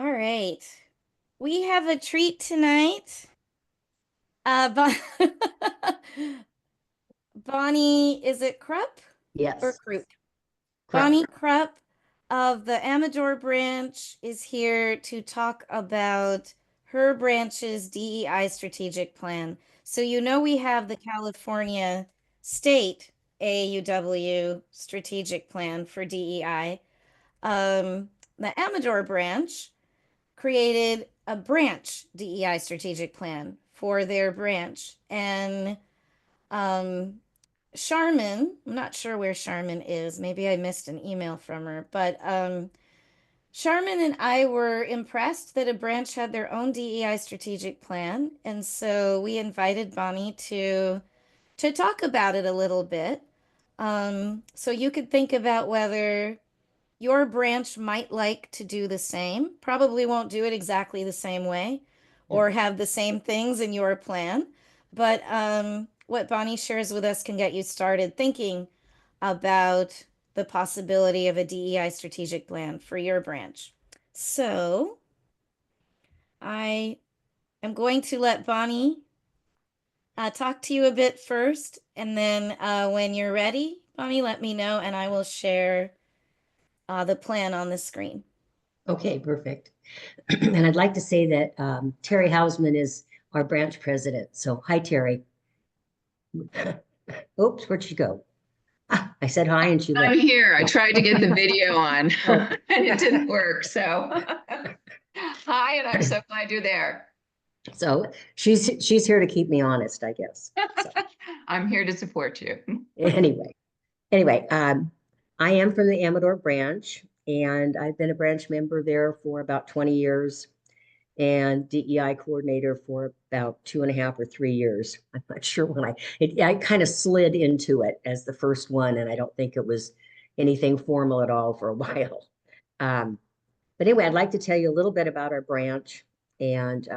All right. We have a treat tonight. Bon Bonnie, is it Krupp or Yes, Krupp? correct. Bonnie Krupp of the Amador branch is here to talk about her branch's DEI strategic plan. So you know we have the California State AAUW strategic plan for DEI. The Amador branch created a branch DEI strategic plan for their branch. And um, Charmin, I'm not sure where Charmin is. Maybe I missed an email from her, but Charmin and I were impressed that a branch had their own DEI strategic plan. And so we invited Bonnie to talk about it a little bit. So you could think about whether your branch might like to do the same, probably won't do it exactly the same way Yeah. or have the same things in your plan. But what Bonnie shares with us can get you started thinking about the possibility of a DEI strategic plan for your branch. So I am going to let Bonnie talk to you a bit first. And then when you're ready, Bonnie, let me know and I will share the plan on the screen. Okay, perfect. And I'd like to say that Terry Hausman is our branch president. So hi, Terry. Oops, where'd she go? Ah, I said hi and she I'm left. here. I tried to get the video on Oh, and it didn't work. So, hi, and I'm so glad you're there. so she's here to keep me honest, I guess. So I'm here to support you. anyway, anyway, I am from the Amador branch, and I've been a branch member there for about 20 years. And DEI coordinator for about 2.5 or 3 years. I'm not sure when I kind of slid into it as the first one, and I don't think it was anything formal at all for a while. Um, but anyway, I'd like to tell you a little bit about our branch. And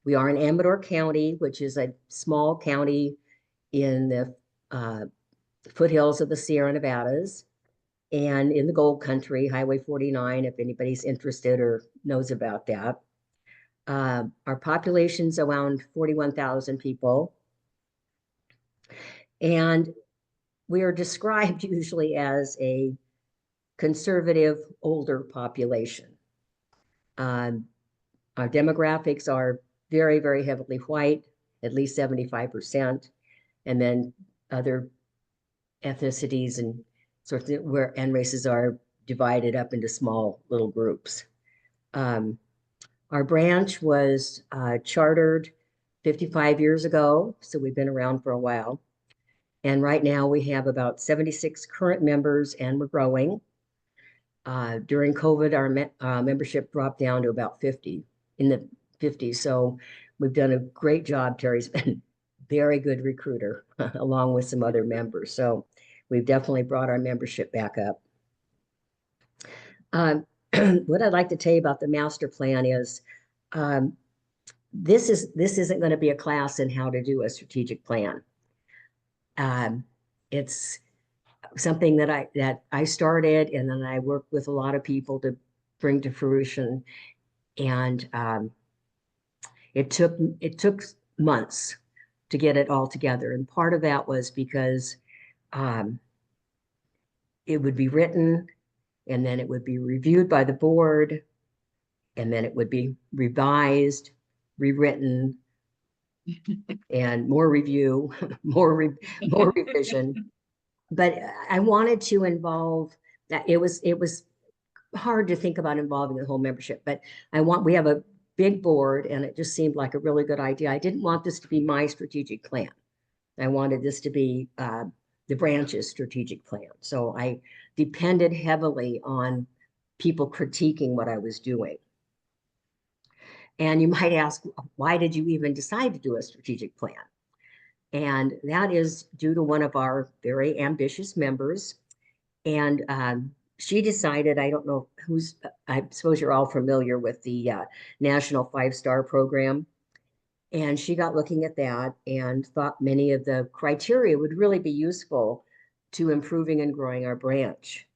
we are in Amador County, which is a small county in the foothills of the Sierra Nevadas and in the gold country, Highway 49, if anybody's interested or knows about that. Our population's around 41,000 people, and we are described usually as a conservative, older population. Um, our demographics are very, very heavily white, at least 75%, and then other ethnicities and sorts of where and races are divided up into small little groups. Um, Our branch was chartered 55 years ago, so we've been around for a while. And right now we have about 76 current members and we're growing. During COVID, our membership dropped down to about 50 in the 50s. So we've done a great job. Terry's been very good recruiter along with some other members. So we've definitely brought our membership back up. Um, what I'd like to tell you about the master plan is um, this isn't going to be a class in how to do a strategic plan. Um, it's something that I started, and then I worked with a lot of people to bring to fruition. And it took months to get it all together. And part of that was because um, it would be written, and then it would be reviewed by the board, and then it would be revised, rewritten, and more review, more revision. But I wanted to involve that. It was hard to think about involving the whole membership, but we have a big board, and it just seemed like a really good idea. I didn't want this to be my strategic plan. I wanted this to be the branch's strategic plan. So I depended heavily on people critiquing what I was doing. And you might ask, why did you even decide to do a strategic plan? And that is due to one of our very ambitious members. And she decided, I don't know who's, I suppose you're all familiar with the National Five-Star Program. And she got looking at that and thought many of the criteria would really be useful to improving and growing our branch.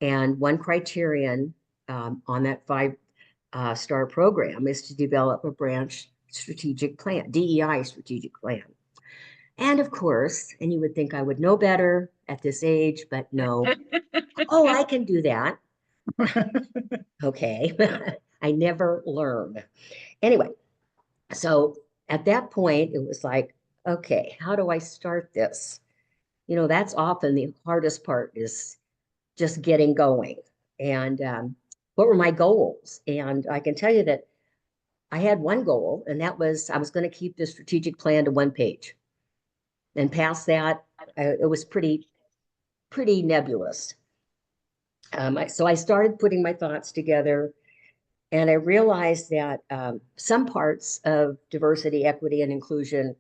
And one criterion on that STAR program is to develop a branch strategic plan, DEI strategic plan. And of course, and you would think I would know better at this age, but no. Oh, I can do that. Okay. I never learn. Anyway, so at that point, it was like, okay, how do I start this? You know, that's often the hardest part is just getting going. And what were my goals? And I can tell you that I had one goal, and that was I was going to keep the strategic plan to one page. And past that, it was pretty nebulous. So I started putting my thoughts together, and I realized that some parts of diversity, equity, and inclusion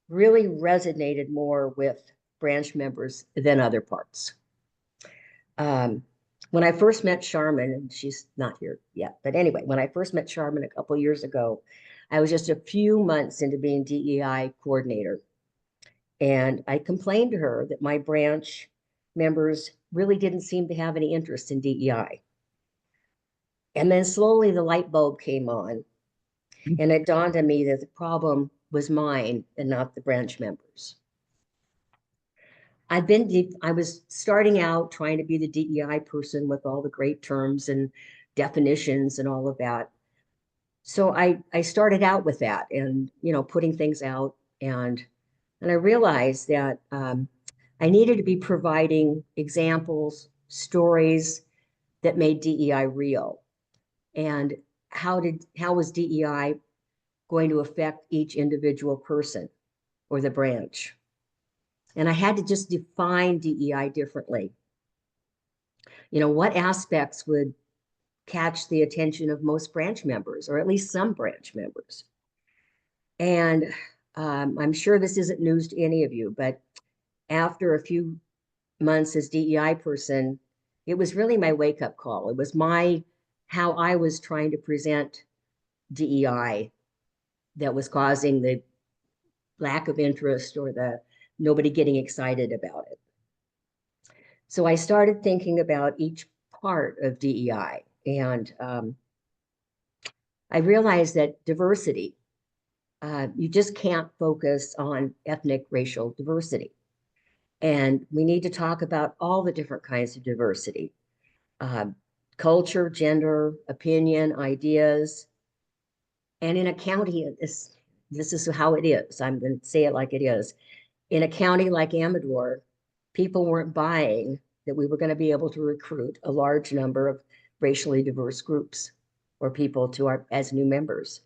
really resonated more with branch members than other parts. Um, when I first met Charmin, and she's not here yet, but anyway, when I first met Charmin a couple years ago, I was just a few months into being DEI coordinator. And I complained to her that my branch members really didn't seem to have any interest in DEI. And then slowly the light bulb came on, and it dawned on me that the problem was mine and not the branch members. I was starting out trying to be the DEI person with all the great terms and definitions and all of that. So I started out with that and, you know, putting things out, and I realized that I needed to be providing examples, stories that made DEI real. And how was DEI going to affect each individual person or the branch? And I had to just define DEI differently. You know, what aspects would catch the attention of most branch members, or at least some branch members? And I'm sure this isn't news to any of you, but after a few months as DEI person, it was really my wake up call. It was how I was trying to present DEI that was causing the lack of interest or the nobody getting excited about it. So I started thinking about each part of DEI, and I realized that diversity, you just can't focus on ethnic racial diversity. And we need to talk about all the different kinds of diversity, uh, culture, gender, opinion, ideas. And in a county, this is how it is. I'm going to say it like it is. In a county like Amador, people weren't buying that we were going to be able to recruit a large number of racially diverse groups or people as new members.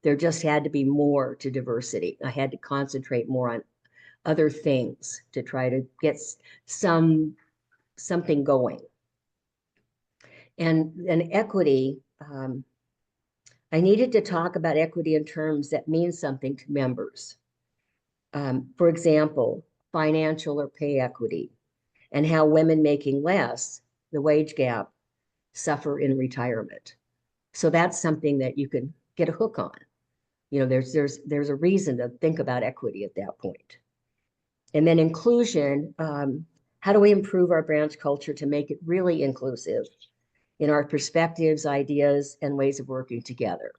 There just had to be more to diversity. I had to concentrate more on other things to try to get something going. And equity, I needed to talk about equity in terms that mean something to members. For example, financial or pay equity, and how women making less, the wage gap, suffer in retirement. So that's something that you can get a hook on. You know, there's a reason to think about equity at that point. And then inclusion, how do we improve our branch culture to make it really inclusive in our perspectives, ideas, and ways of working together?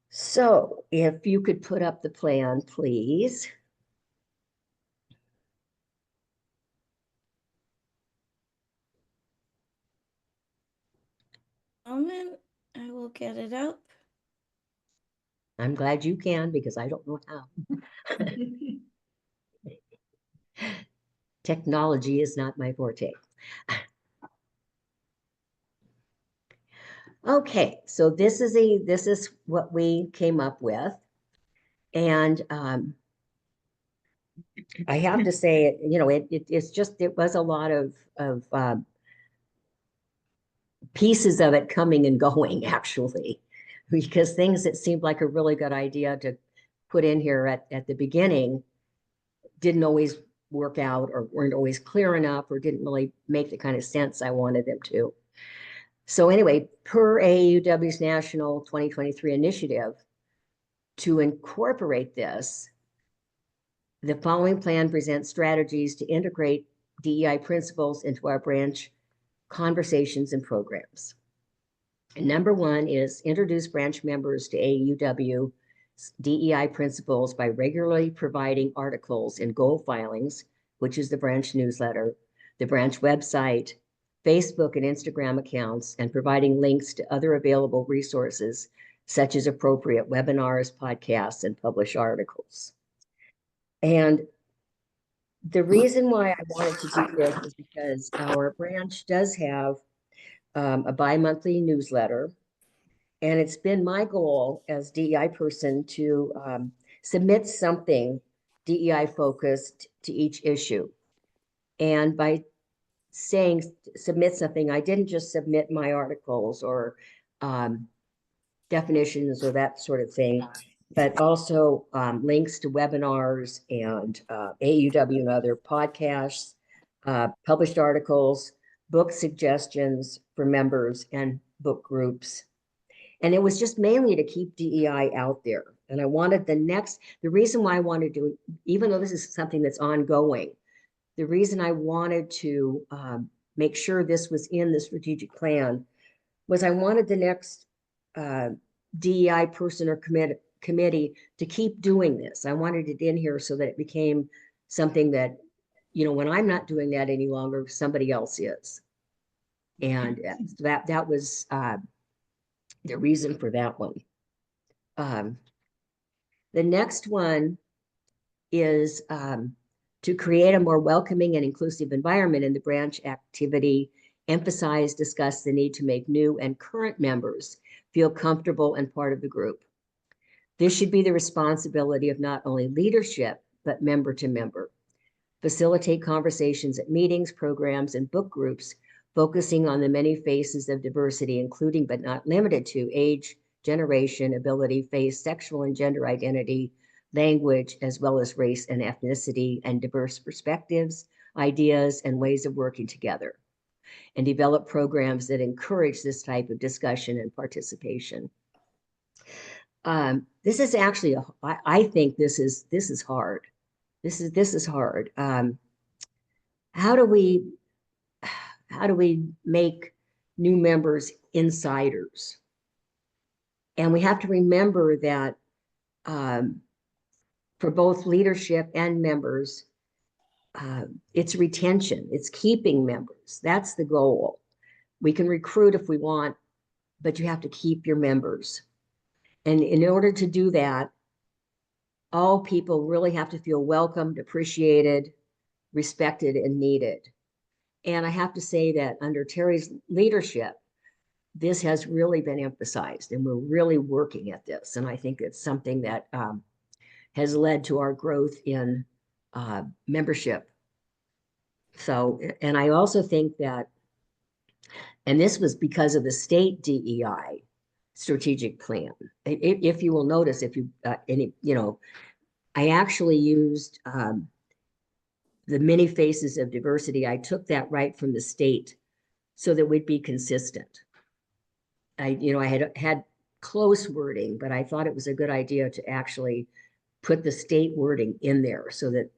So if you could put up the plan, please. Moment, I will get it up. I'm glad you can, because I don't know how. Technology is not my forte. Okay, so this is what we came up with. And I have to say, you know, it was a lot of pieces of it coming and going, actually, because things that seemed like a really good idea to put in here at the beginning didn't always work out, or weren't always clear enough, or didn't really make the kind of sense I wanted them to. So anyway, per AAUW's National 2023 initiative, to incorporate this, the following plan presents strategies to integrate DEI principles into our branch conversations and programs. Number one is introduce branch members to AAUW DEI principles by regularly providing articles in goal filings, which is the branch newsletter, the branch website, Facebook and Instagram accounts, and providing links to other available resources, such as appropriate webinars, podcasts, and published articles. And the reason why I wanted to do this is because our branch does have a bi-monthly newsletter. And it's been my goal as DEI person to submit something DEI focused to each issue. And by saying submit something, I didn't just submit my articles or definitions or that sort of thing, but also links to webinars and AUW and other podcasts, published articles, book suggestions for members and book groups. And it was just mainly to keep DEI out there. And I wanted the reason why I wanted to, even though this is something that's ongoing, the reason I wanted to make sure this was in the strategic plan was I wanted the next DEI person or committee to keep doing this. I wanted it in here so that it became something that, when I'm not doing that any longer, somebody else is. And that was the reason for that one. The next one is to create a more welcoming and inclusive environment in the branch activity, emphasize, discuss the need to make new and current members feel comfortable and part of the group. This should be the responsibility of not only leadership, but member to member. Facilitate conversations at meetings, programs, and book groups, focusing on the many faces of diversity, including but not limited to age, generation, ability, face, sexual and gender identity, language, as well as race and ethnicity, and diverse perspectives, ideas, and ways of working together, and develop programs that encourage this type of discussion and participation. This is actually, I think this is hard. This is hard. How do we make new members insiders? And we have to remember that for both leadership and members, it's retention, it's keeping members. That's the goal. We can recruit if we want, but you have to keep your members. And in order to do that, all people really have to feel welcomed, appreciated, respected, and needed. And I have to say that under Terry's leadership, this has really been emphasized, and we're really working at this. And I think it's something that has led to our growth in membership. So, and I also think that, and this was because of the state DEI strategic plan. If you will notice, if you, I actually used the many faces of diversity. I took that right from the state so that we'd be consistent. I had close wording, but I thought it was a good idea to actually put the state wording in there so that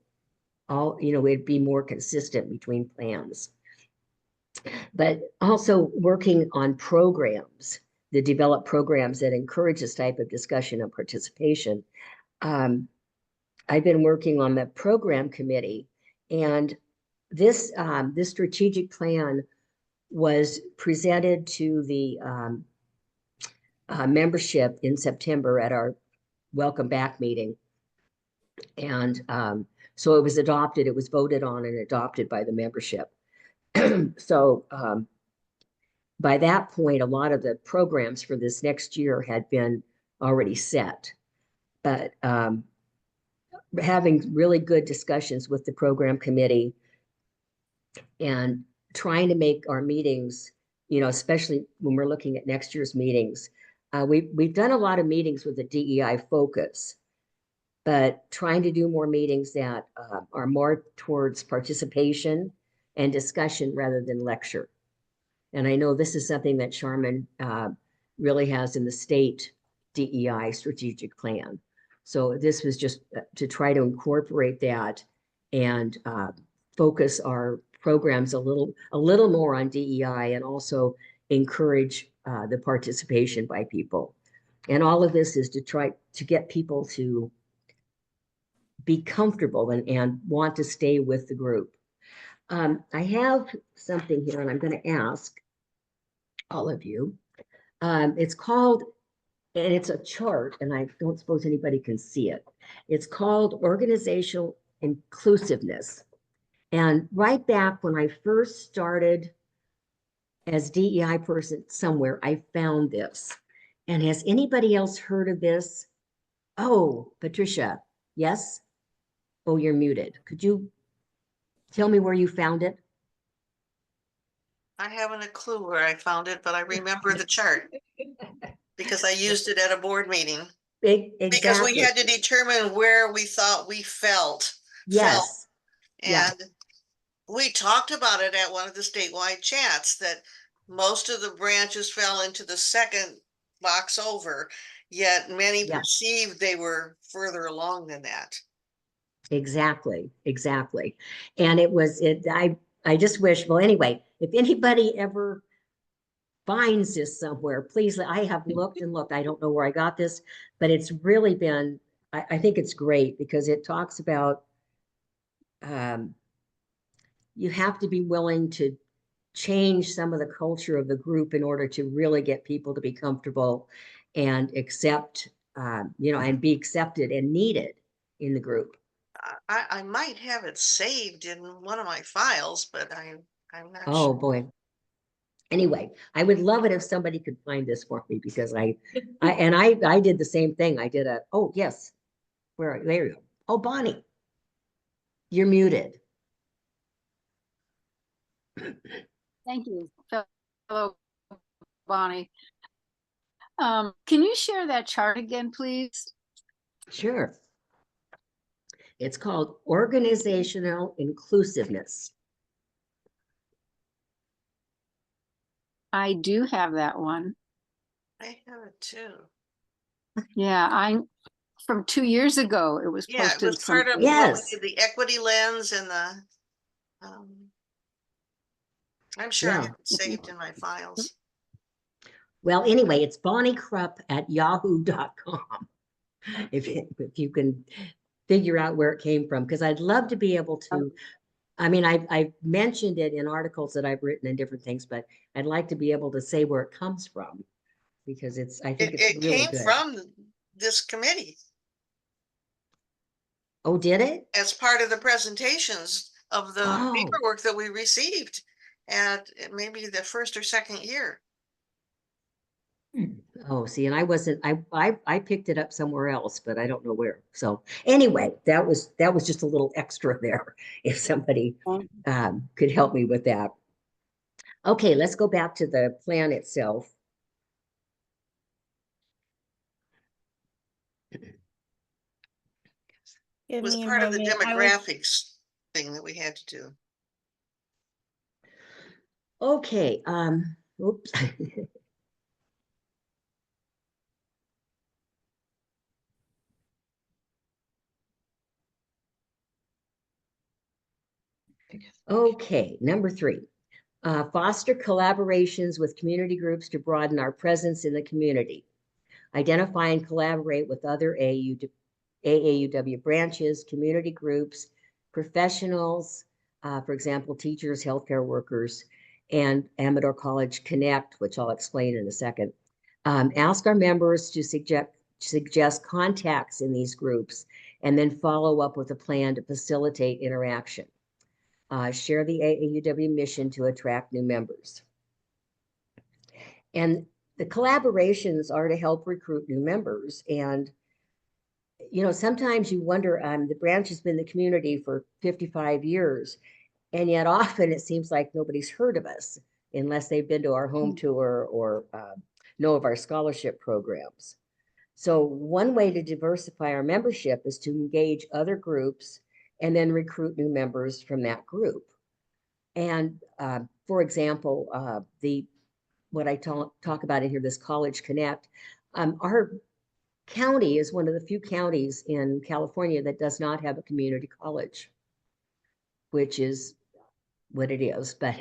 it'd be more consistent between plans. But also working on programs, the develop programs that encourage this type of discussion and participation. I've been working on the program committee, and this strategic plan was presented to the membership in September at our welcome back meeting. And so it was adopted, it was voted on and adopted by the membership. So by that point, a lot of the programs for this next year had been already set. But having really good discussions with the program committee and trying to make our meetings, especially when we're looking at next year's meetings, we've done a lot of meetings with the DEI focus, but trying to do more meetings that are more towards participation and discussion rather than lecture. And I know this is something that Charmin really has in the state DEI strategic plan. So this was just to try to incorporate that and focus our programs a little more on DEI, and also encourage the participation by people. And all of this is to try to get people to be comfortable and want to stay with the group. I have something here, and I'm going to ask all of you. It's called, and it's a chart, and I don't suppose anybody can see it. It's called Organizational Inclusiveness. And right back when I first started as DEI person somewhere, I found this. And has anybody else heard of this? Oh, Patricia, yes? Oh, you're muted. Could you tell me where you found it? I haven't a clue where I found it, but I remember the chart because I used it at a board meeting. Because we Exactly. had to determine where we thought we felt. Yes. And Yeah. we talked about it at one of the statewide chats that most of the branches fell into the second box over, yet many Yeah. perceived they were further along than that. Exactly. Exactly. And I just wish, well, anyway, if anybody ever finds this somewhere, please, I have looked and looked. I don't know where I got this, but it's really been, I think it's great because it talks about you have to be willing to change some of the culture of the group in order to really get people to be comfortable and accept, and be accepted and needed in the group. I might have it saved in one of my files, but I'm not Oh sure. boy. Anyway, I would love it if somebody could find this for me because I did the same thing. I did oh yes, there you go. Oh, Bonnie, you're muted. Thank you, fellow Bonnie. Can you share that chart again, please? Sure. It's called Organizational Inclusiveness. I do have that one. I have it too. Yeah, I'm from 2 years ago. It was Yeah, it posted. was part of Yes. the equity lens and the, I'm sure I Yeah. have it saved in my files. Well, anyway, it's Bonnie Krupp at yahoo.com. If you can figure out where it came from, because I'd love to be able to. I mean, I've mentioned it in articles that I've written and different things, but I'd like to be able to say where it comes from because I think it's It really came good. from this committee Oh, did it? as part of the presentations of the Oh. paperwork that we received at maybe the first or second year. Oh, see, and I picked it up somewhere else, but I don't know where. So anyway, that was just a little extra there. If somebody could help me with that. Okay, let's go back to the plan itself. It was part of the demographics thing that we had to do. Okay, oops. Okay, number 3. Foster collaborations with community groups to broaden our presence in the community. Identify and collaborate with other AAUW branches, community groups, professionals, for example, teachers, healthcare workers, and Amador College Connect, which I'll explain in a second. Ask our members to suggest contacts in these groups and then follow up with a plan to facilitate interaction. Share the AAUW mission to attract new members. And the collaborations are to help recruit new members. And, sometimes you wonder, the branch has been in the community for 55 years, and yet often it seems like nobody's heard of us unless they've been to our home tour or know of our scholarship programs. So one way to diversify our membership is to engage other groups and then recruit new members from that group. And for example, what I talk about in here, this College Connect, our county is one of the few counties in California that does not have a community college, which is what it is, but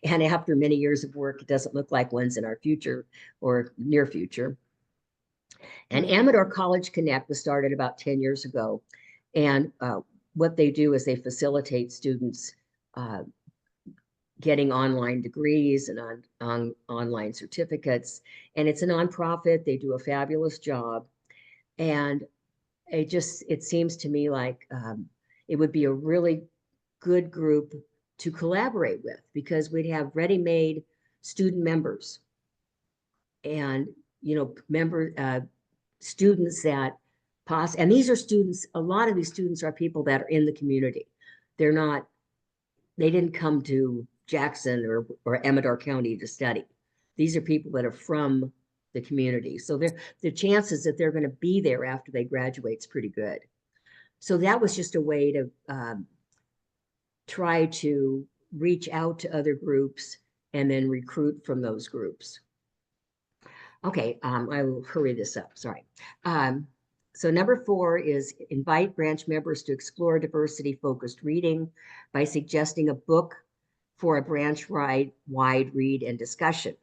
and after many years of work, it doesn't look like one's in our future or near future. And Amador College Connect was started about 10 years ago. And what they do is they facilitate students getting online degrees and on online certificates. And it's a nonprofit. They do a fabulous job. And it seems to me like it would be a really good group to collaborate with, because we'd have ready-made student members and, students that and these are students, a lot of these students are people that are in the community. They didn't come to Jackson or Amador County to study. These are people that are from the community. So the chances that they're going to be there after they graduate is pretty good. So that was just a way to try to reach out to other groups and then recruit from those groups. Okay, I will hurry this up, sorry. So number 4 is invite branch members to explore diversity-focused reading by suggesting a book for a branch-wide read and discussion.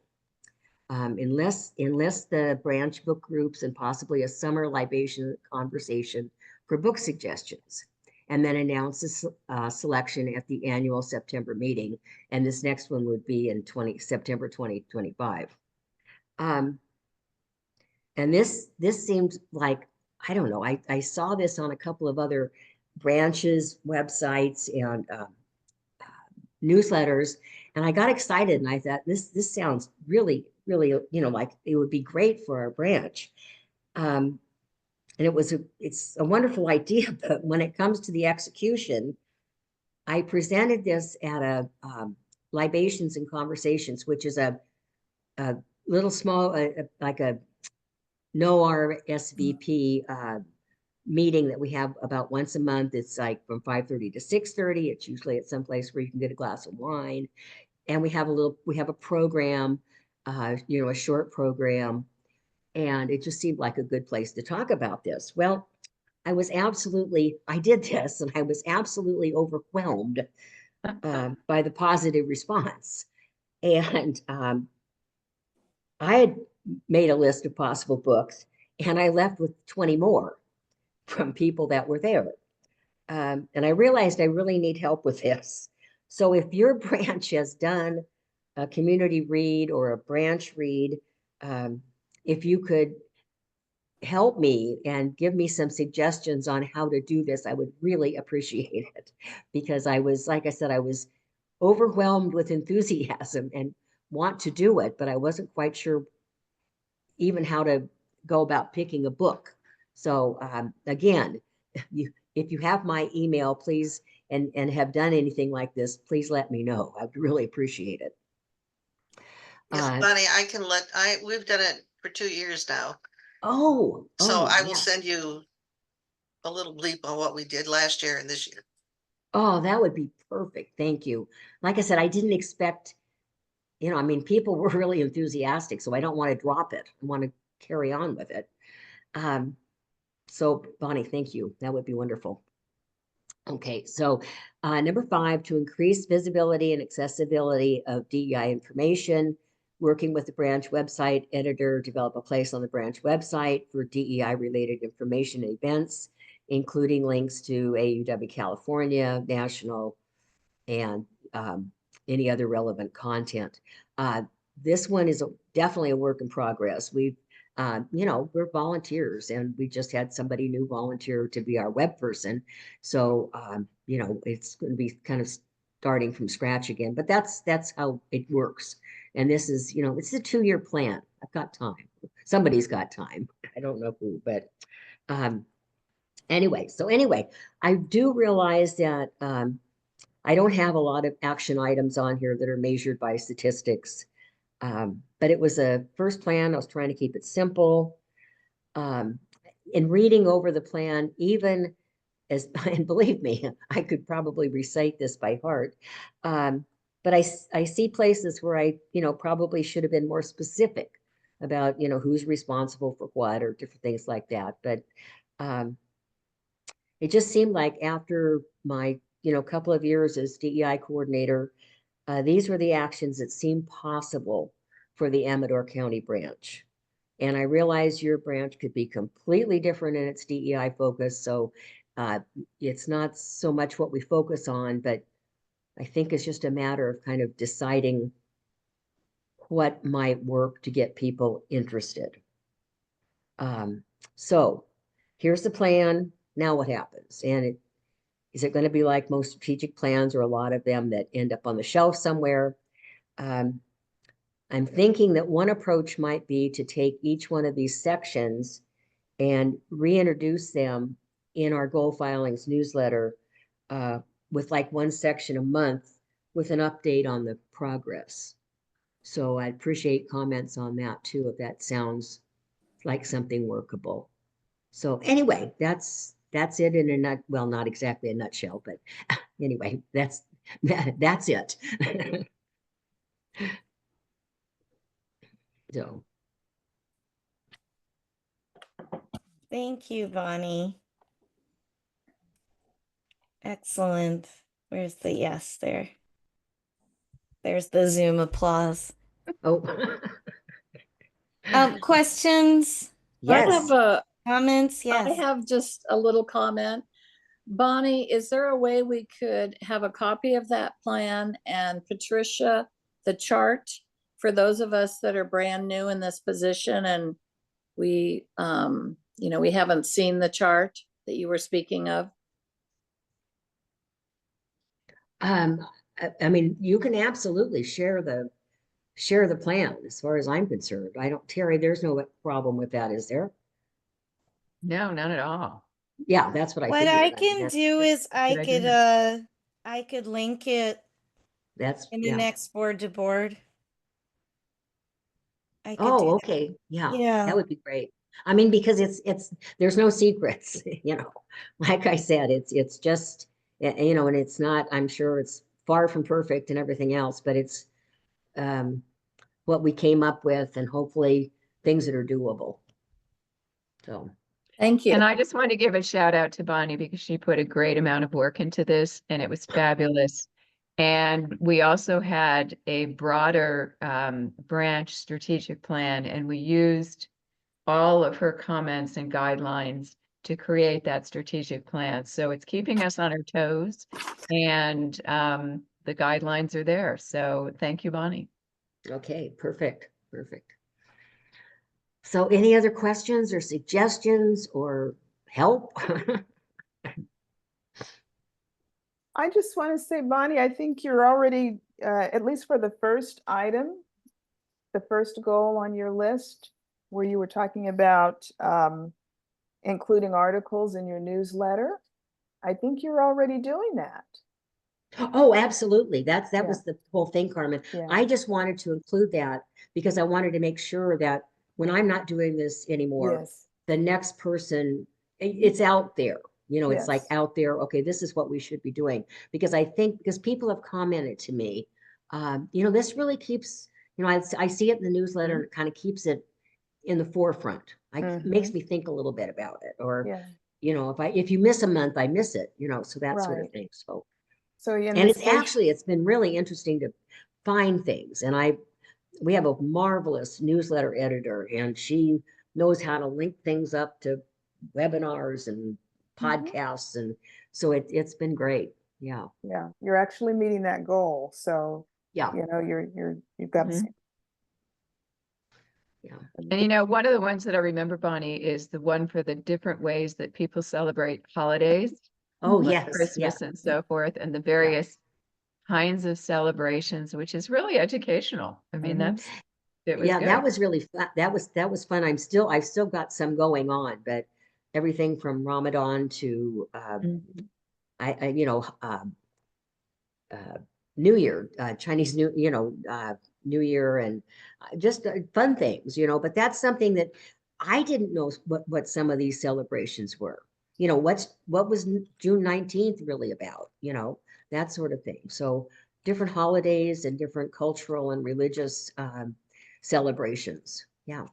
Unless the branch book groups and possibly a summer libation conversation for book suggestions, and then announce a selection at the annual September meeting. And this next one would be in September 2025. And this seems like, I don't know, I saw this on a couple of other branches, websites, and newsletters, and I got excited and I thought, this sounds really, really, like it would be great for our branch. And it's a wonderful idea, but when it comes to the execution, I presented this at a Libations and Conversations, which is a little small, like a no RSVP meeting that we have about once a month. It's like from 5:30 to 6:30. It's usually at some place where you can get a glass of wine. And we have a program, a short program. And it just seemed like a good place to talk about this. Well, I did this and I was absolutely overwhelmed by the positive response. And I had made a list of possible books and I left with 20 more from people that were there. And I realized I really need help with this. So if your branch has done a community read or a branch read, if you could help me and give me some suggestions on how to do this, I would really appreciate it, because like I said, I was overwhelmed with enthusiasm and want to do it, but I wasn't quite sure even how to go about picking a book. So again, if you have my email, please, and have done anything like this, please let me know. I would really appreciate it. Yes, Bonnie, we've done it for 2 years now. So I will send you a little bleep on what we did last year and this year. Oh, that would be perfect. Thank you. Like I said, I didn't expect, people were really enthusiastic, so I don't want to drop it. I want to carry on with it. So Bonnie, thank you. That would be wonderful. Okay, so number 5, to increase visibility and accessibility of DEI information, working with the branch website editor, develop a place on the branch website for DEI related information and events, including links to AAUW California, national, and any other relevant content. This one is definitely a work in progress. We're volunteers, and we just had somebody new volunteer to be our web person. So, it's going to be kind of starting from scratch again, but that's how it works. And this is, it's a 2-year plan. I've got time. Somebody's got time. I don't know who, but anyway, I do realize that I don't have a lot of action items on here that are measured by statistics. But it was a first plan. I was trying to keep it simple. In reading over the plan, even and believe me, I could probably recite this by heart. But I see places where I, probably should have been more specific about, who's responsible for what or different things like that. But it just seemed like after my, couple of years as DEI coordinator, These were the actions that seemed possible for the Amador County branch. And I realize your branch could be completely different in its DEI focus. So it's not so much what we focus on, but I think it's just a matter of kind of deciding what might work to get people interested. So here's the plan. Now what happens? And is it going to be like most strategic plans or a lot of them that end up on the shelf somewhere? I'm thinking that one approach might be to take each one of these sections and reintroduce them in our goal filings newsletter with like one section a month with an update on the progress. So I'd appreciate comments on that too, if that sounds like something workable. So anyway, that's it in a nut. Well, not exactly a nutshell, but anyway, that's it. So Thank you, Bonnie. Excellent. Where's the yes there? There's the Zoom applause. oh Questions, I have yes. comments? I Yes. have just a little comment. Bonnie, is there a way we could have a copy of that plan and Patricia, the chart for those of us that are brand new in this position and we, we haven't seen the chart that you were speaking of? I mean, you can absolutely share the plan as far as I'm concerned. I don't, Terry, there's no problem with that, is there? No, not at all. Yeah, that's what I What figured. I I mean, can do is Good idea. I could link it that's in the yeah. next board to board. I could do Oh, that. okay. Yeah, Yeah. that would be great. I mean, because there's no secrets, like I said, it's just, and it's not, I'm sure it's far from perfect and everything else, but it's um, what we came up with and hopefully things that are doable. So, Thank you. And I just want to give a shout out to Bonnie because she put a great amount of work into this and it was fabulous. And we also had a broader branch strategic plan, and we used all of her comments and guidelines to create that strategic plan. So it's keeping us on our toes, and the guidelines are there. So thank you, Bonnie. okay, perfect. So any other questions or suggestions or help? I just want to say, Bonnie, I think you're already, at least for the first item, the first goal on your list, where you were talking about including articles in your newsletter. I think you're already doing that. Oh, absolutely. That Yeah. was the whole thing, Carmen. Yeah. I just wanted to include that because I wanted to make sure that when I'm not doing this anymore, Yes. the next person, it's out there. It's like Yes. out there. Okay, this is what we should be doing. Because I think because people have commented to me, this really keeps, I see it in the newsletter and it kind of keeps it in the forefront. Makes me think a little bit about it. Or, Yeah. if you miss a month, I miss it, so that sort of Right. thing. So. So in And this it's case, actually, it's been really interesting to find things. And we have a marvelous newsletter editor, and she knows how to link things up to webinars and podcasts. And so it's been great. Yeah. yeah, you're actually meeting that goal. So, Yeah. you've got Mhm. Yeah. And one of the ones that I remember, Bonnie, is the one for the different ways that people celebrate holidays, Oh, like yes. Yeah. Christmas and so forth, and the various kinds of celebrations, which is really educational. I mean, it was Yeah, good. that was really fun. That was fun. I've still got some going on, but everything from Ramadan to Mhm. I uh, New Year, Chinese New Year, and just fun things, but that's something that I didn't know what some of these celebrations were. What was June 19th really about, that sort of thing. So different holidays and different cultural and religious celebrations. Yeah.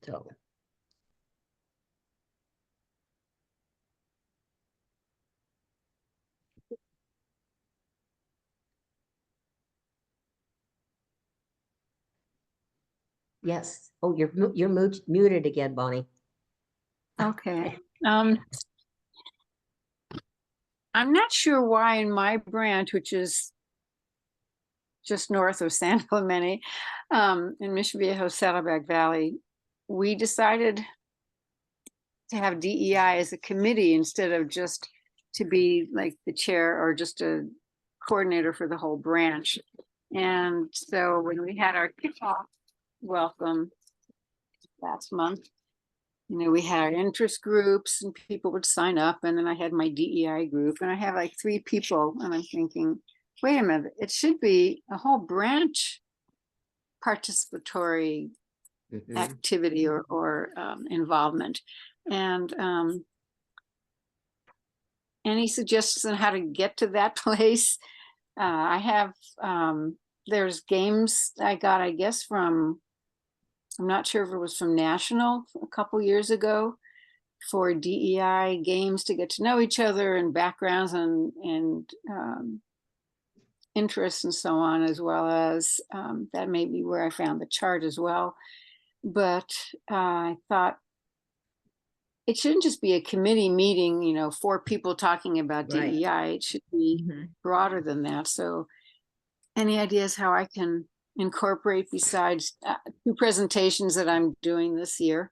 So. Yes. Oh, you're muted again, Bonnie. Okay. I'm not sure why in my branch, which is just north of San Clemente, in Mission Viejo, Saddleback Valley, we decided to have DEI as a committee instead of just to be like the chair or just a coordinator for the whole branch. And so when we had our kickoff welcome last month, you know, we had our interest groups and people would sign up, and then I had my DEI group, and I have like 3 people, and I'm thinking, wait a minute, it should be a whole branch participatory activity or involvement. And any suggestions on how to get to that place? I have, there's games I got, I guess, from, I'm not sure if it was from National a couple years ago, for DEI games to get to know each other and backgrounds and interests and so on, as well as that may be where I found the chart as well. But I thought it shouldn't just be a committee meeting, you know, 4 people talking about Right. DEI. It should be broader than that. So any ideas how I can incorporate besides 2 presentations that I'm doing this year?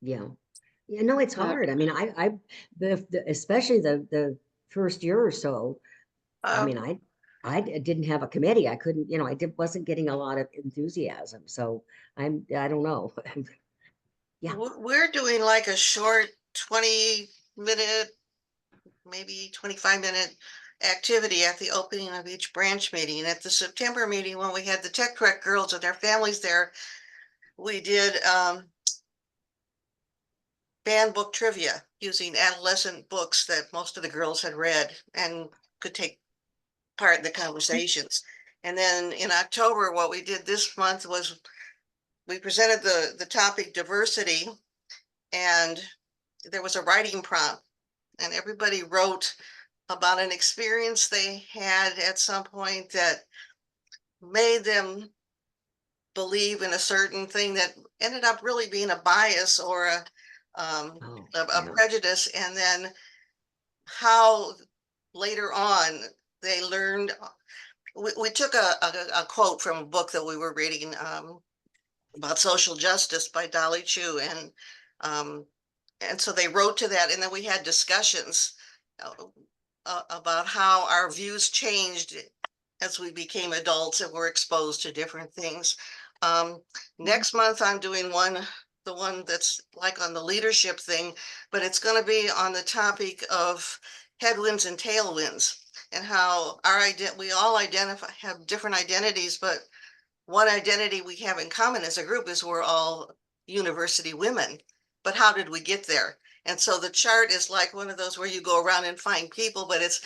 Yeah. You know, it's hard. I mean, especially the first year or so, I mean, I didn't have a committee. I couldn't, you know, wasn't getting a lot of enthusiasm. So I don't know. Yeah. We're doing like a short 20-minute, maybe 25-minute activity at the opening of each branch meeting. At the September meeting, when we had the Tech Rec girls and their families there, we did banned book trivia using adolescent books that most of the girls had read and could take part in the conversations. And then in October, what we did this month was we presented the topic diversity, and there was a writing prompt, and everybody wrote about an experience they had at some point that made them believe in a certain thing that ended up really being a bias or a prejudice, and then how later on they learned. We took a quote from a book that we were reading about social justice by Dolly Chu, and so they wrote to that, and then we had discussions about how our views changed as we became adults and were exposed to different things. Next month, I'm doing the one that's like on the leadership thing, but it's going to be on the topic of headwinds and tailwinds, and how we all have different identities, but one identity we have in common as a group is we're all university women. But how did we get there? And so the chart is like one of those where you go around and find people, but it's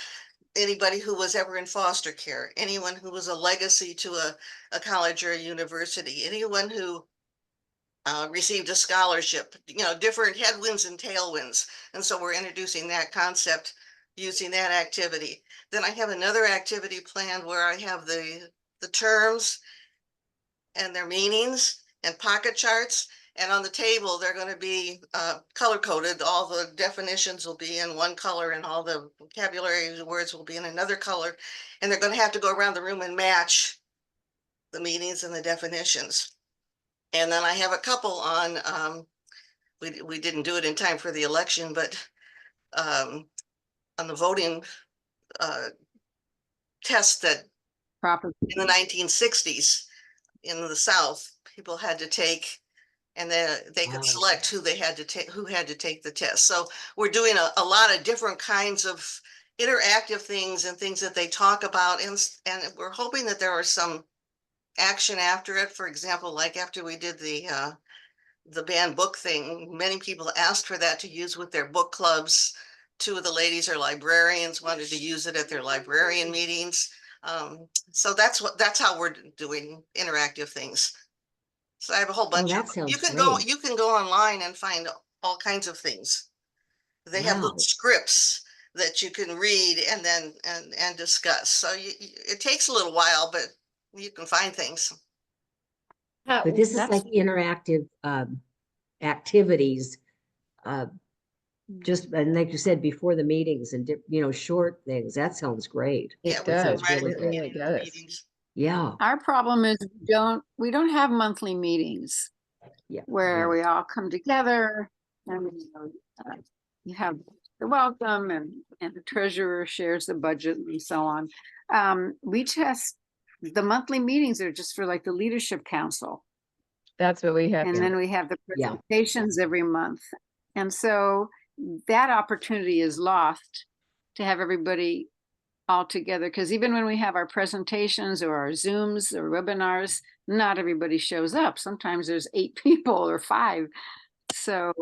anybody who was ever in foster care, anyone who was a legacy to a college or a university, anyone who received a scholarship, you know, different headwinds and tailwinds. And so we're introducing that concept using that activity. Then I have another activity planned where I have the terms and their meanings and pocket charts. And on the table, they're going to be color coded. All the definitions will be in one color and all the vocabulary words will be in another color. And they're going to have to go around the room and match the meanings and the definitions. And then I have a couple on, we didn't do it in time for the election, but on the voting test that in the 1960s in the South, people had to take, and then they could select who had to take the test. So we're doing a lot of different kinds of interactive things and things that they talk about, and we're hoping that there are some action after it. For example, like after we did the banned book thing, many people asked for that to use with their book clubs. 2 of the ladies are librarians, wanted to use it at their librarian meetings. So that's how we're doing interactive things. So I have a whole bunch of them. You can go online and find all kinds of things. They have little scripts that you can read and then and discuss. So it takes a little while, but you can find things. But this is That's like interactive activities, just, and like you said, before the meetings and, short things. That sounds great. Yeah, It we That come does. sounds right at really It the good. really beginning of the does. meetings. Yeah, our problem is we don't have monthly meetings yeah, where yeah, we all come together and you have the welcome and the treasurer shares the budget and so on. We just the monthly meetings are just for like the leadership council. That's what we have. And Yeah. then we have the yeah, presentations every month. And so that opportunity is lost to have everybody all together. Because even when we have our presentations or our Zooms or webinars, not everybody shows up. Sometimes there's 8 people or 5. So,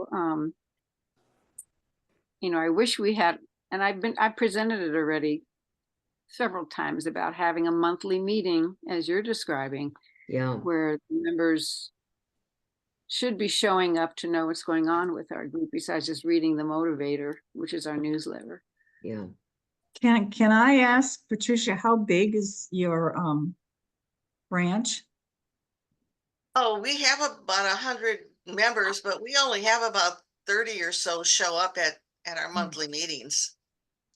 I wish we had, and I presented it already several times about having a monthly meeting, as you're describing, yeah, where the members should be showing up to know what's going on with our group besides just reading the motivator, which is our newsletter. yeah. Can I ask Patricia, how big is your branch? Oh, we have about 100 members, but we only have about 30 or so show up at our monthly meetings.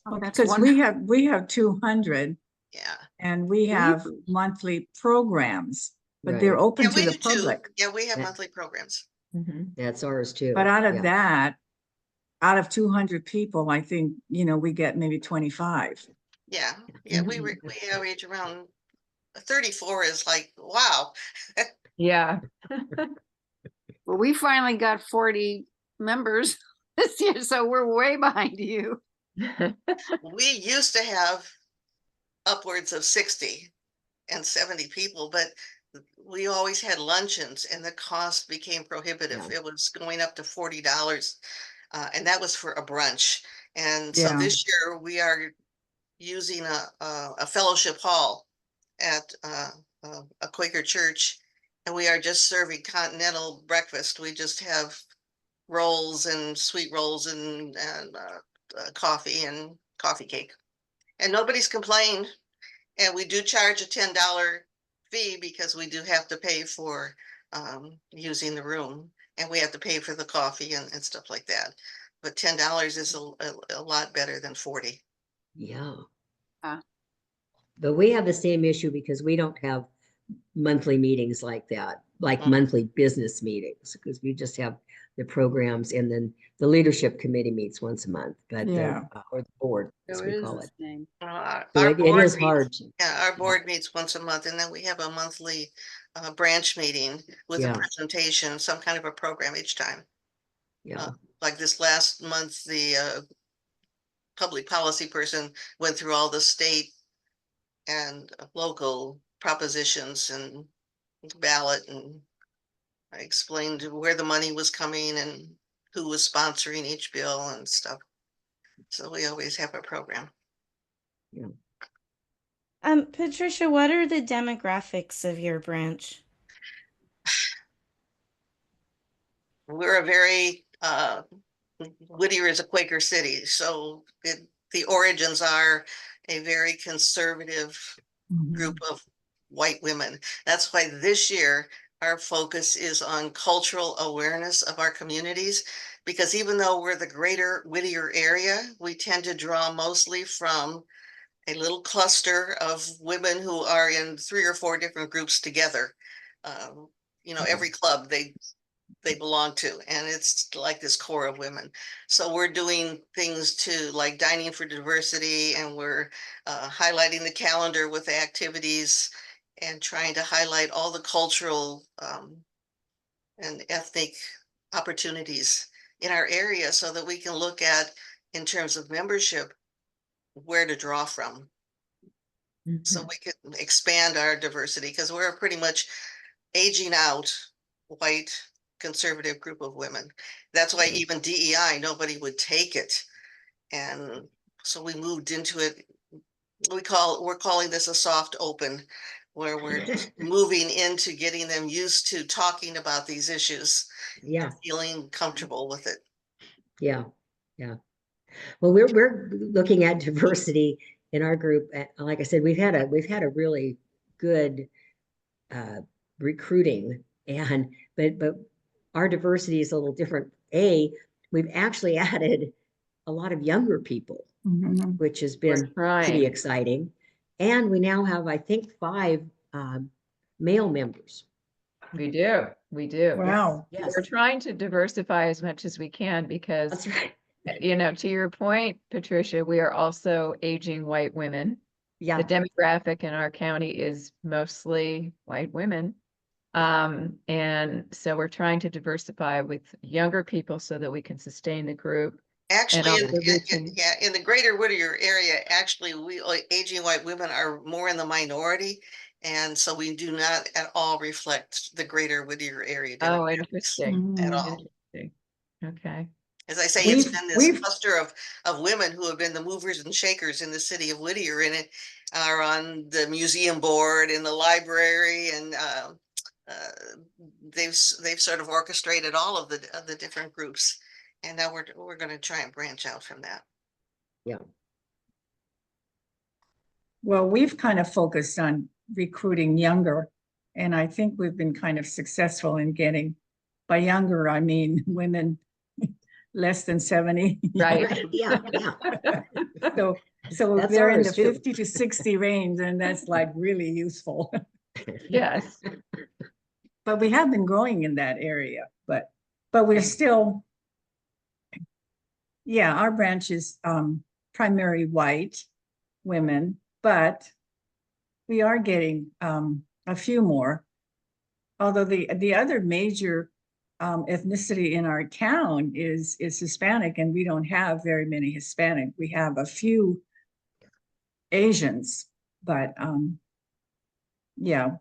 Oh, that's Because wonderful. we have 200 Yeah. and we have Really? monthly programs, but they're Right. open Yeah, to we the do too. public. Yeah, we have Yeah. monthly programs. Mhm. That's ours too. But out of Yeah. that, out of 200 people, I think, we get maybe 25. Yeah, yeah, we average around 34 is like, wow. Yeah. Well, we finally got 40 members this year, so we're way behind you. We used to have upwards of 60 and 70 people, but we always had luncheons and the cost became prohibitive. Yeah. It was going up to $40. And that was for a brunch. And so Yeah. this year we are using a fellowship hall at a Quaker church, and we are just serving continental breakfast. We just have rolls and sweet rolls and coffee and coffee cake, and nobody's complained. And we do charge a $10 fee because we do have to pay for using the room, and we have to pay for the coffee and stuff like that. But $10 is a lot better than 40. Yeah. Ah. But we have the same issue because we don't have monthly meetings like that, like Mm. monthly business meetings, because we just have the programs, and then the leadership committee meets once a month, but Yeah. or the board, as So we it is call the it. same. So Our it board is meets, hard. yeah, our board meets once a month, and then we have a monthly branch meeting with a Yeah. presentation, some kind of a program each time. Yeah. Like this last month, the public policy person went through all the state and local propositions and ballot, and I explained where the money was coming and who was sponsoring each bill and stuff. So we always have a program. Yeah. Patricia, what are the demographics of your branch? We're a very Whittier is a Quaker city, so the origins are a very conservative group of white women. That's why this year our focus is on cultural awareness of our communities, because even though we're the greater Whittier area, we tend to draw mostly from a little cluster of women who are in 3 or 4 different groups together. Every club they belong to, and it's like this core of women. So we're doing things to like dining for diversity, and we're highlighting the calendar with activities and trying to highlight all the cultural and ethnic opportunities in our area so that we can look at, in terms of membership, where to draw from so we can expand our diversity, because we're a pretty much aging out white conservative group of women. That's why even DEI, nobody would take it. And so we moved into it. We're calling this a soft open, where we're moving into getting them used to talking about these issues Yeah. and feeling comfortable with it. Yeah. Yeah. Well, we're looking at diversity in our group. Like I said, we've had a really good recruiting And, but our diversity is a little different. We've actually added a lot of younger people, Mhm. which has We're been pretty trying. exciting. And we now have, I think, 5 male members. We do. We do. Wow. Yes, We're trying to diversify as much as we can because, that's right. to your point, Patricia, we are also aging white women. Yeah, The demographic in our county is mostly white women. And so we're trying to diversify with younger people so that we can sustain the group. Actually, also reaching- yeah, in the greater Whittier area, actually, aging white women are more in the minority. And so we do not at all reflect the greater Whittier area Oh, demographics interesting. at Mhm. all. Interesting. Okay. As I say, it's We've, been this we've, cluster of women who have been the movers and shakers in the city of Whittier, and it are on the museum board, in the library, and uh, they've sort of orchestrated all of the different groups. And now we're going to try and branch out from that. yeah. well, we've kind of focused on recruiting younger. And I think we've been kind of successful in getting, by younger, I mean women less than 70. Right. Right, yeah, yeah. So That's they're in ours the too. 50 to 60 range, and that's like really useful. Yes. But we have been growing in that area, but we're still, yeah, our branch is primarily white women, but we are getting a few more. Although the other major ethnicity in our town is Hispanic, and we don't have very many Hispanic. We have a few Asians, but yeah,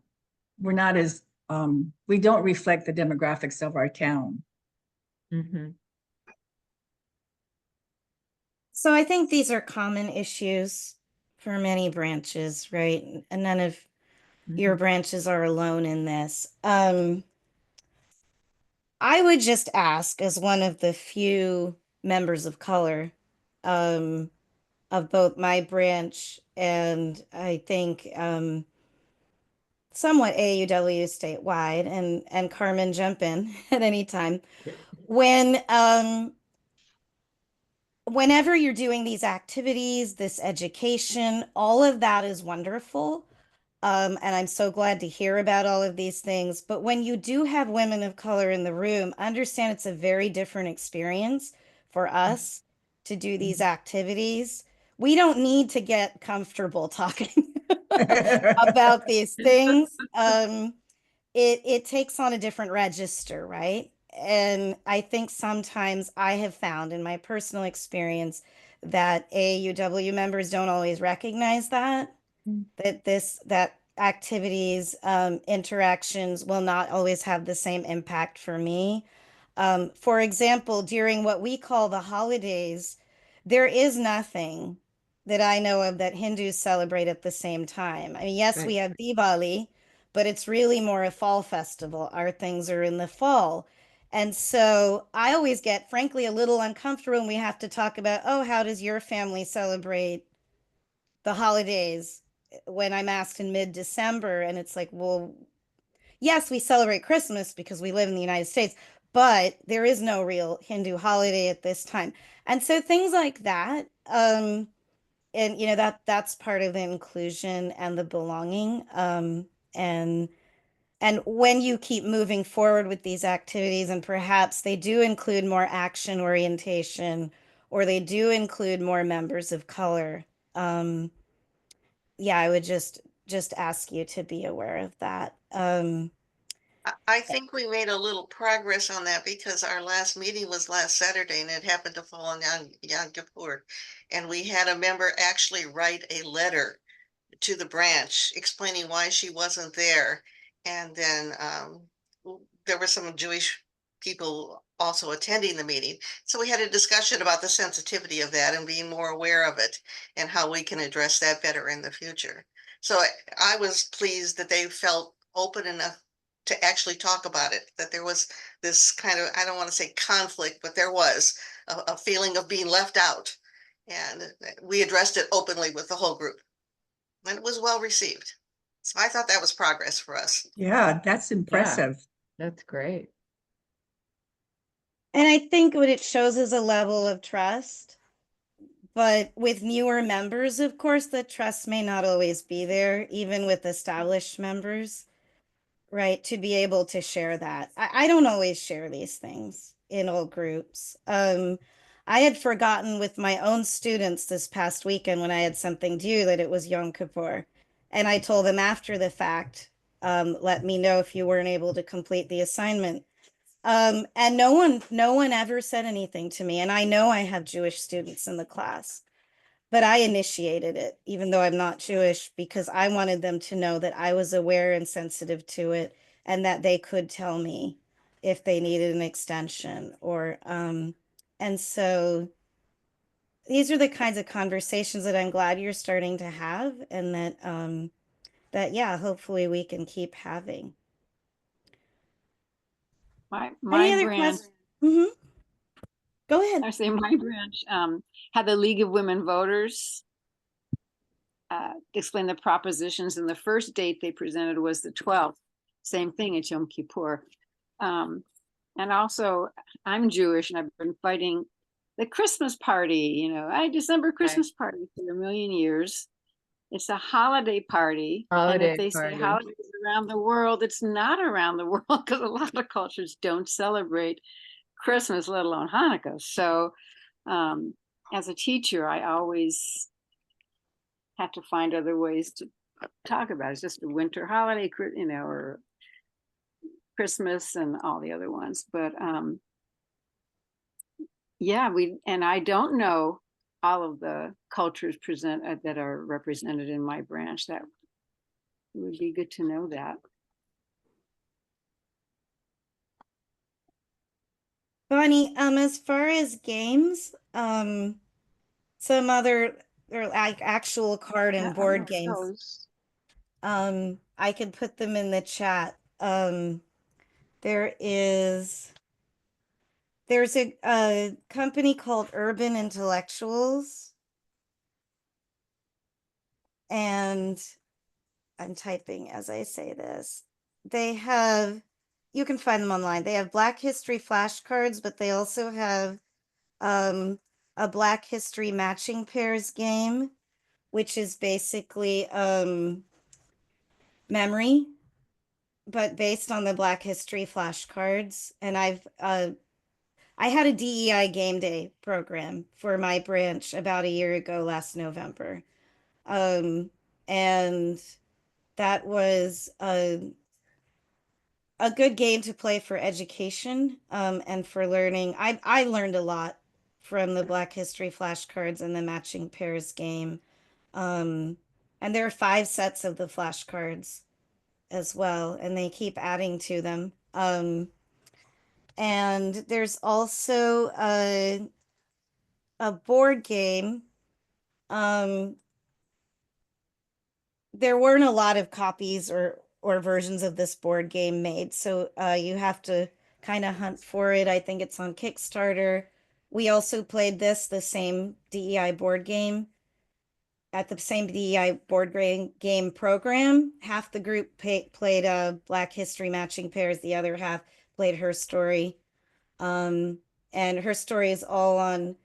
we're not as we don't reflect the demographics of our town. Mm-hmm. So I think these are common issues for many branches, right? And none of your Mm-hmm. branches are alone in this. I would just ask, as one of the few members of color, um, of both my branch and I think somewhat AAUW statewide, and Carmen, jump in at any time. When whenever you're doing these activities, this education, all of that is wonderful. And I'm so glad to hear about all of these things. But when you do have women of color in the room, understand it's a very different experience for us to do these activities. We don't need to get comfortable talking about these things. It takes on a different register, right? And I think sometimes I have found in my personal experience that AAUW members don't always recognize that that activities, interactions will not always have the same impact for me. For example, during what we call the holidays, there is nothing that I know of that Hindus celebrate at the same time. I mean, yes, we Right. have Diwali, but it's really more a fall festival. Our things are in the fall. And so I always get, frankly, a little uncomfortable when we have to talk about, oh, how does your family celebrate the holidays when I'm asked in mid-December? And it's like, well, yes, we celebrate Christmas because we live in the United States, but there is no real Hindu holiday at this time. And so things like that, and that's part of the inclusion and the belonging. And and when you keep moving forward with these activities, and perhaps they do include more action orientation, or they do include more members of color, yeah, I would just ask you to be aware of that. I think we made a little progress on that because our last meeting was last Saturday and it happened to fall on Yom Kippur. And we had a member actually write a letter to the branch explaining why she wasn't there. And then there were some Jewish people also attending the meeting. So we had a discussion about the sensitivity of that and being more aware of it and how we can address that better in the future. So I was pleased that they felt open enough to actually talk about it, that there was this kind of, I don't want to say conflict, but there was a feeling of being left out. And we addressed it openly with the whole group. And it was well received. So I thought that was progress for us. Yeah, that's Yeah. impressive. That's great. And I think what it shows is a level of trust. But with newer members, of course, the trust may not always be there, even with established members, right? To be able to share that. I don't always share these things in old groups. I had forgotten with my own students this past weekend when I had something due that it was Yom Kippur. And I told them after the fact, let me know if you weren't able to complete the assignment. And no one ever said anything to me. And I know I have Jewish students in the class, but I initiated it, even though I'm not Jewish, because I wanted them to know that I was aware and sensitive to it, and that they could tell me if they needed an extension and so these are the kinds of conversations that I'm glad you're starting to have, and that yeah, hopefully we can keep having. My Any other branch, questions? Mm-hmm. Go ahead. I say my branch had the League of Women Voters explain the propositions, and the first date they presented was the 12th. Same thing, it's Yom Kippur. And also, I'm Jewish, and I've been fighting the Christmas party, December Christmas party for a million years. It's a holiday party. And if Holiday they say party. holidays around the world, it's not around the world, because a lot of cultures don't celebrate Christmas, let alone Hanukkah. So as a teacher, I always have to find other ways to talk about it. It's just a winter holiday, or Christmas and all the other ones. But yeah, and I don't know all of the cultures that are represented in my branch. That would be good to know that. Bonnie, as far as games, some other or like actual card and board games. I could put them in the chat. There's a company called Urban Intellectuals, and I'm typing as I say this. You can find them online. They have Black History flashcards, but they also have a Black History matching pairs game, which is basically memory, but based on the Black History flashcards. And I had a DEI game day program for my branch about a year ago last November. And that was a good game to play for education and for learning. I learned a lot from the Black History flashcards and the matching pairs game. And there are 5 sets of the flashcards as well, and they keep adding to them. And there's also a board game. There weren't a lot of copies or versions of this board game made, so you have to kind of hunt for it. I think it's on Kickstarter. We also played the same DEI board game at the same DEI board game program. Half the group played Black History matching pairs, the other half played Her Story. And Her Story is all on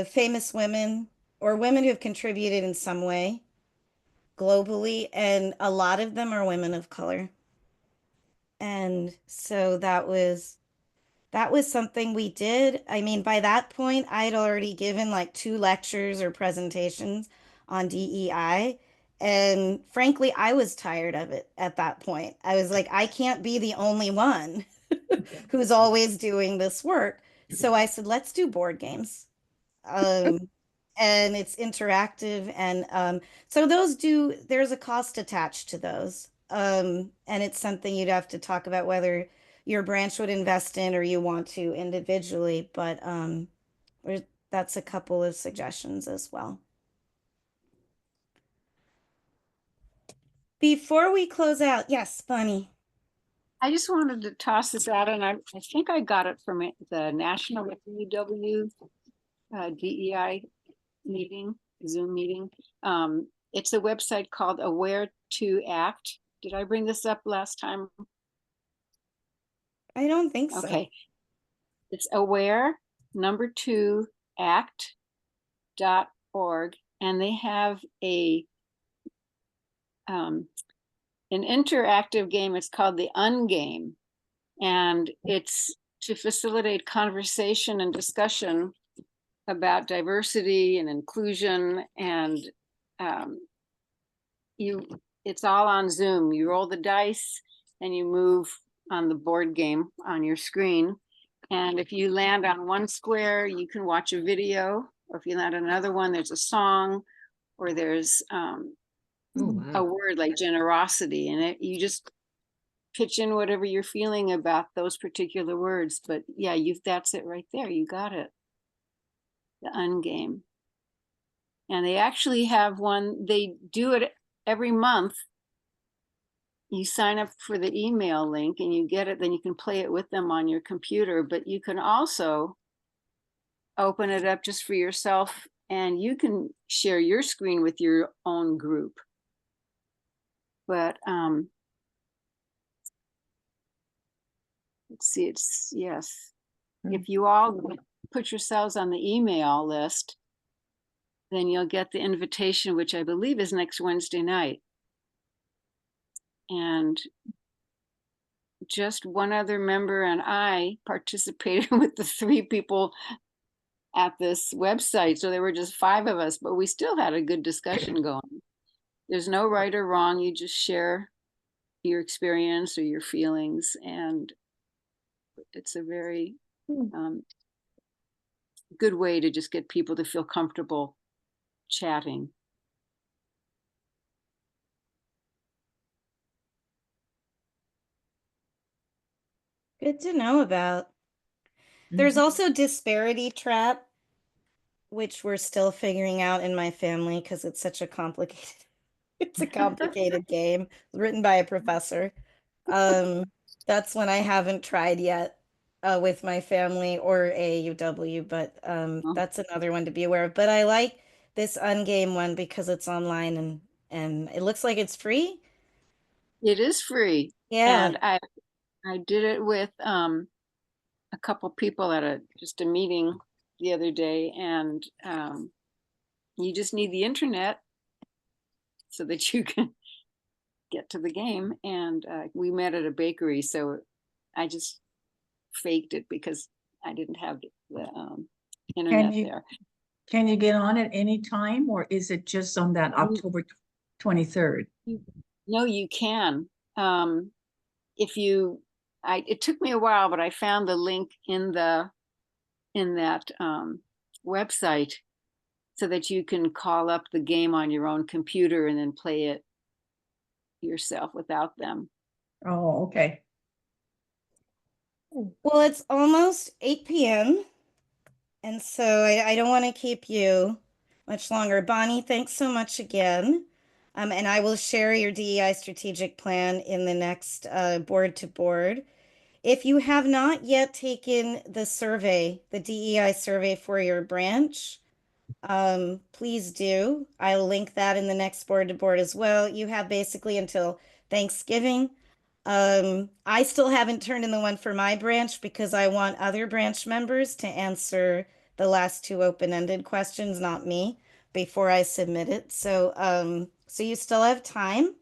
famous women or women who have contributed in some way globally, and a lot of them are women of color. And so that was something we did. I mean, by that point, I'd already given like 2 lectures or presentations on DEI. And frankly, I was tired of it at that point. I was like, I can't be the only one who's always doing this work. So I said, let's do board games. Um, and it's interactive. And so there's a cost attached to those. And it's something you'd have to talk about whether your branch would invest in or you want to individually. But that's a couple of suggestions as well. Before we close out, yes, Bunny. I just wanted to toss this out, and I think I got it from the National AAUW DEI meeting, Zoom meeting. It's a website called Aware to Act. Did I bring this up last time? I don't think so. Okay. It's aware2act.org, and they have an interactive game. It's called the Ungame, and it's to facilitate conversation and discussion about diversity and inclusion. And it's all on Zoom. You roll the dice and you move on the board game on your screen. And if you land on one square, you can watch a video, or if you land on another one, there's a song, or there's Oh, a wow. word like generosity, and you just pitch in whatever you're feeling about those particular words. But yeah, that's it right there. You got it. The Ungame. And they actually have one, they do it every month. You sign up for the email link and you get it, then you can play it with them on your computer, but you can also open it up just for yourself, and you can share your screen with your own group. But let's see, yes. If you all put yourselves on the email list, then you'll get the invitation, which I believe is next Wednesday night. And just one other member and I participated with the 3 people at this website. So there were just 5 of us, but we still had a good discussion going. There's no right or wrong. You just share your experience or your feelings. And it's a very good way to just get people to feel comfortable chatting. Good to know about. There's also Disparity Trap, which we're still figuring out in my family because it's such a complicated, it's a complicated game written by a professor. That's one I haven't tried yet with my family or AAUW, but that's another one to be aware of. But I like this Ungame one because it's online and it looks like it's free. It is free. Yeah. And I did it with a couple people at just a meeting the other day, and you just need the internet so that you can get to the game. And we met at a bakery, so I just faked it because I didn't have the internet there. Can you get on at any time, or is it just on that October 23rd? No, you can. It took me a while, but I found the link in that website so that you can call up the game on your own computer and then play it yourself without them. Oh, okay. Well, it's almost 8 p.m. And so I don't want to keep you much longer. Bonnie, thanks so much again. And I will share your DEI strategic plan in the next board to board. If you have not yet taken the survey, the DEI survey for your branch, please do. I'll link that in the next board to board as well. You have basically until Thanksgiving. I still haven't turned in the one for my branch because I want other branch members to answer the last 2 open-ended questions, not me, before I submit it. So, so you still have time.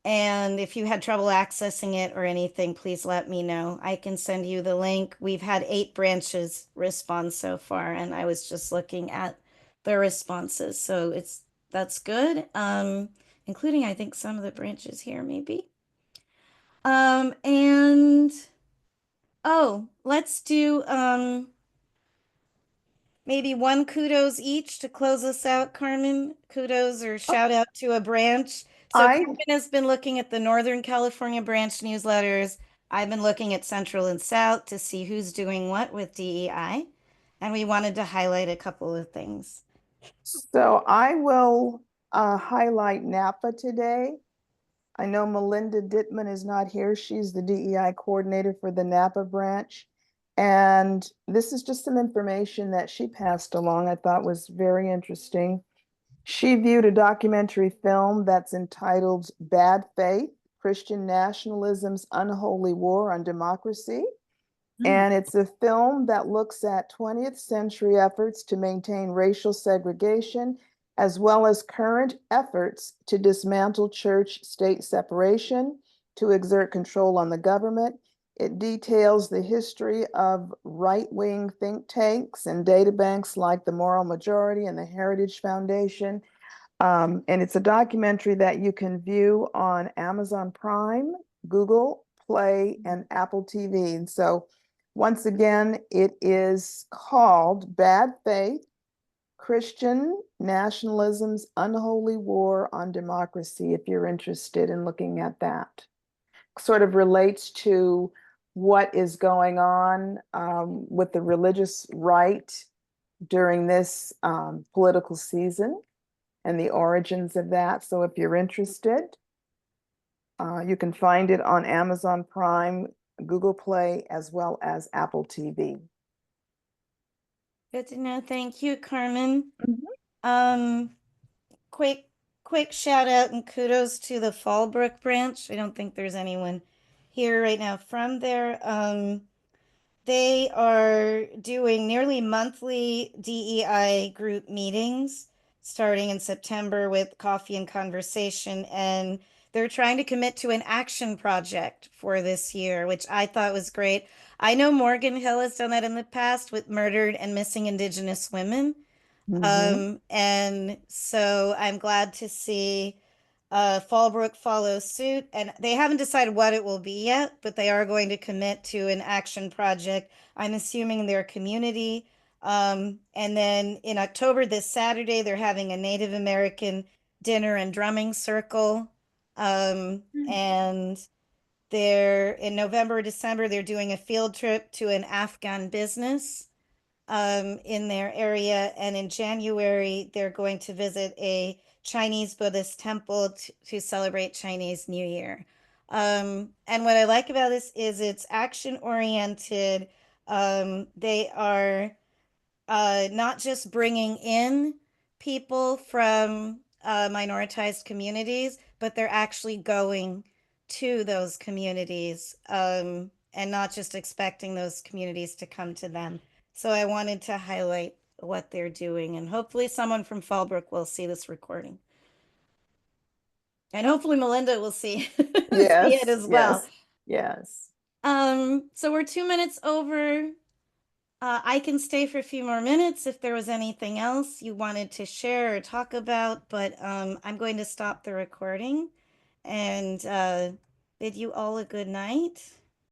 And if you had trouble accessing it or anything, please let me know. I can send you the link. We've had 8 branches respond so far, and I was just looking at the responses. So that's good. Including I think some of the branches here maybe. And oh, let's do maybe 1 kudos each to close us out, Carmen. Kudos or shout out to a branch. So Carmen has been looking at the Northern California branch newsletters. I've been looking at Central and South to see who's doing what with DEI. And we wanted to highlight a couple of things. So I will highlight Napa today. I know Melinda Dittman is not here. She's the DEI coordinator for the Napa branch. And this is just some information that she passed along I thought was very interesting. She viewed a documentary film that's entitled Bad Faith, Christian Nationalism's Unholy War on Democracy. Hmm. And it's a film that looks at 20th century efforts to maintain racial segregation, as well as current efforts to dismantle church-state separation, to exert control on the government. It details the history of right-wing think tanks and data banks like the Moral Majority and the Heritage Foundation. And it's a documentary that you can view on Amazon Prime, Google Play, and Apple TV. And so once again, it is called Bad Faith, Christian Nationalism's Unholy War on Democracy, if you're interested in looking at that. Sort of relates to what is going on with the religious right during this political season and the origins of that. So if you're interested, you can find it on Amazon Prime, Google Play, as well as Apple TV. Good to know. Thank you, Carmen. Mhm. Um, quick shout out and kudos to the Fallbrook branch. I don't think there's anyone here right now from there. They are doing nearly monthly DEI group meetings starting in September with coffee and conversation, and they're trying to commit to an action project for this year, which I thought was great. I know Morgan Hill has done that in the past with murdered and missing Indigenous women. And so I'm glad to see Fallbrook follow suit, and they haven't decided what it will be yet, but they are going to commit to an action project. I'm assuming their community. And then in October, this Saturday, they're having a Native American dinner and drumming circle. And they're in November, December, they're doing a field trip to an Afghan business in their area. And in January, they're going to visit a Chinese Buddhist temple to celebrate Chinese New Year. And what I like about this is it's action oriented. They are not just bringing in people from minoritized communities, but they're actually going to those communities and not just expecting those communities to come to them. So I wanted to highlight what they're doing, and hopefully someone from Fallbrook will see this recording. And hopefully Melinda will see, see it as well. Yes. So we're 2 minutes over. I can stay for a few more minutes if there was anything else you wanted to share or talk about, but I'm going to stop the recording and bid you all a good night.